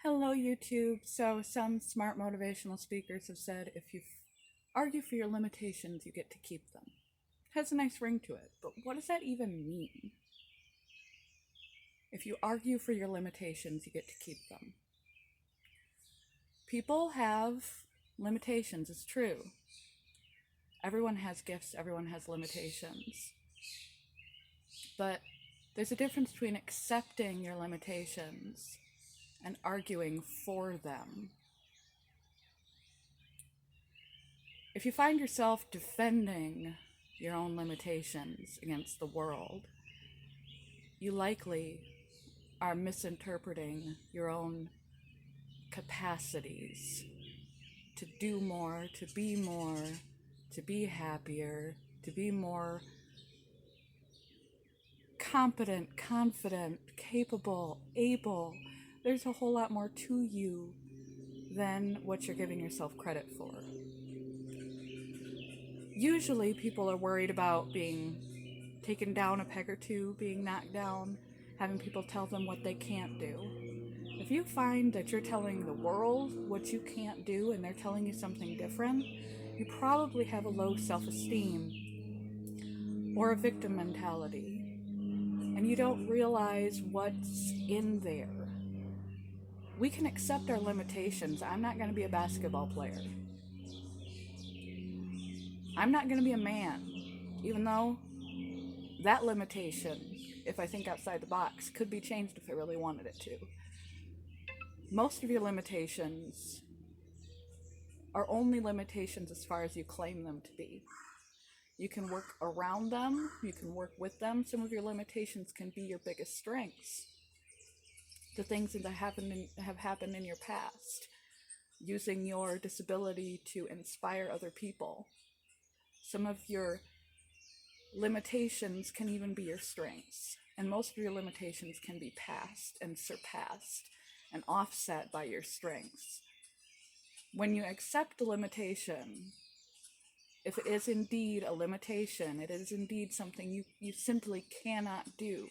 Hello, YouTube. So, some smart motivational speakers have said if you argue for your limitations, you get to keep them. Has a nice ring to it, but what does that even mean? If you argue for your limitations, you get to keep them. People have limitations, it's true. Everyone has gifts, everyone has limitations. But there's a difference between accepting your limitations and arguing for them. If you find yourself defending your own limitations against the world, you likely are misinterpreting your own capacities to do more, to be happier, to be more competent, confident, capable, able. There's a whole lot more to you than what you're giving yourself credit for. Usually people are worried about being taken down a peg or two, being knocked down, having people tell them what they can't do. If you find that you're telling the world what you can't do and they're telling you something different, you probably have a low self-esteem or a victim mentality, and you don't realize what's in there. We can accept our limitations. I'm not going to be a basketball player. I'm not going to be a man, even though that limitation, if I think outside the box, could be changed if I really wanted it to. Most of your limitations are only limitations as far as you claim them to be. You can work around them, you can work with them. Some of your limitations can be your biggest strengths. The things that have happened in your past, using your disability to inspire other people. Some of your limitations can even be your strengths, and most of your limitations can be passed and surpassed and offset by your strengths. When you accept a limitation, if it is indeed a limitation, it is indeed something you simply cannot do,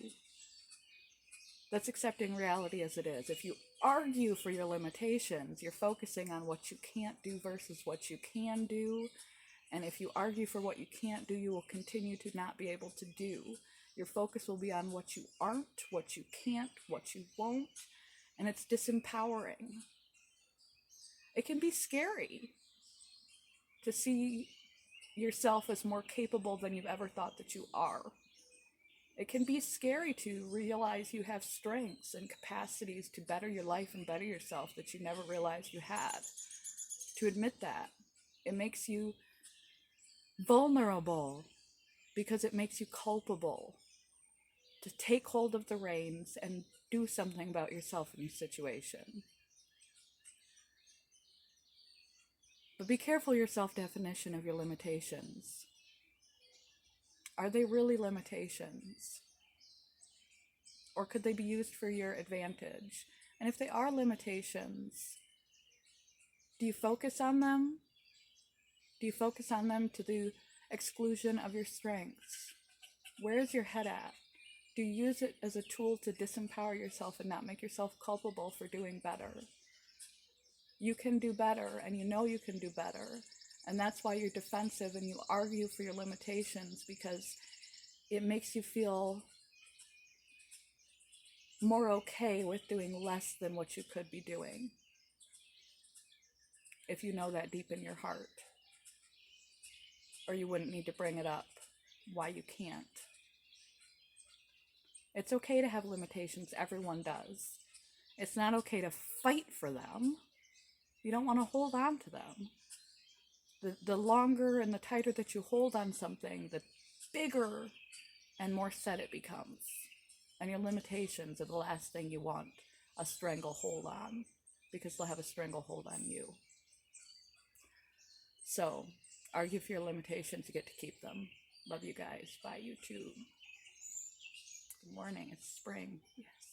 that's accepting reality as it is. If you argue for your limitations, you're focusing on what you can't do versus what you can do. And if you argue for what you can't do, you will continue to not be able to do. Your focus will be on what you aren't, what you can't, what you won't, and it's disempowering. It can be scary to see yourself as more capable than you've ever thought that you are. It can be scary to realize you have strengths and capacities to better your life and better yourself that you never realized you had. To admit that, it makes you vulnerable because it makes you culpable to take hold of the reins and do something about yourself in your situation. But be careful your self-definition of your limitations. Are they really limitations? Or could they be used for your advantage? And if they are limitations, do you focus on them? Do you focus on them to the exclusion of your strengths? Where is your head at? Do you use it as a tool to disempower yourself and not make yourself culpable for doing better? You can do better, and you know you can do better. And that's why you're defensive and you argue for your limitations, because it makes you feel more okay with doing less than what you could be doing. If you know that deep in your heart, or you wouldn't need to bring it up why you can't. It's okay to have limitations, everyone does. It's not okay to fight for them. You don't want to hold on to them. The longer and the tighter that you hold on something, the bigger and more set it becomes. And your limitations are the last thing you want a stranglehold on, because they'll have a stranglehold on you. So, argue for your limitations, you get to keep them. Love you guys. Bye, YouTube. Good morning. It's spring. Yes.